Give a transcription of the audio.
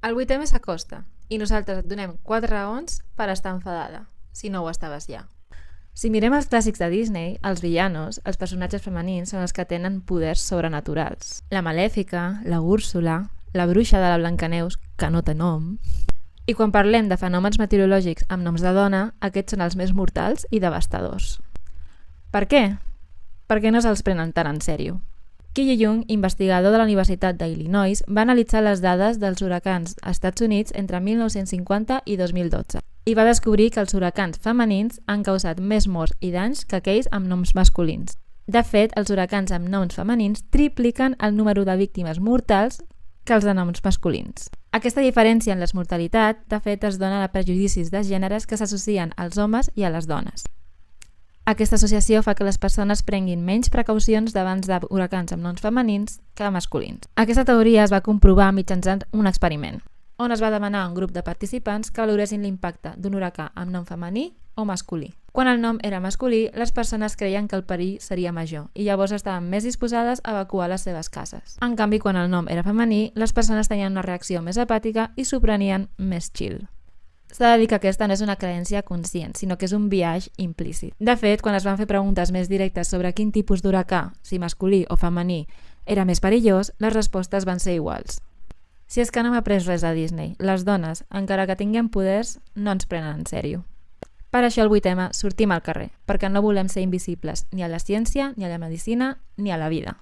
El 8è mes s'acosta i nosaltres et donem 4 raons per estar enfadada, si no ho estaves ja. Si mirem els clàssics de Disney, els villanos, els personatges femenins, són els que tenen poders sobrenaturals. La Malèfica, la Úrsula, la bruixa de la Blancaneus, que no té nom. I quan parlem de fenòmens meteorològics amb noms de dona, aquests són els més mortals i devastadors. Per què? Perquè no se'ls prenen tan en sèrio. Ki Young, investigador de la Universitat d'Illinois, va analitzar les dades dels huracans als Estats Units entre 1950 i 2012 i va descobrir que els huracans femenins han causat més morts i danys que aquells amb noms masculins. De fet, els huracans amb noms femenins tripliquen el número de víctimes mortals que els de noms masculins. Aquesta diferència en la mortalitat, de fet, es dona a prejudicis de gèneres que s'associen als homes i a les dones. Aquesta associació fa que les persones prenguin menys precaucions davant d'huracans amb noms femenins que masculins. Aquesta teoria es va comprovar mitjançant un experiment, on es va demanar a un grup de participants que valoressin l'impacte d'un huracà amb nom femení o masculí. Quan el nom era masculí, les persones creien que el perill seria major i llavors estaven més disposades a evacuar les seves cases. En canvi, quan el nom era femení, les persones tenien una reacció més apàtica i s'ho prenien més chill. S'ha de dir que aquesta no és una creença conscient, sinó que és un biaix implícit. De fet, quan es van fer preguntes més directes sobre quin tipus d'huracà, si masculí o femení, era més perillós, les respostes van ser iguals. Si és que no hem après res a Disney, les dones, encara que tinguem poders, no ens prenen en sèrio. Per això el 8è sortim al carrer, perquè no volem ser invisibles ni a la ciència, ni a la medicina, ni a la vida.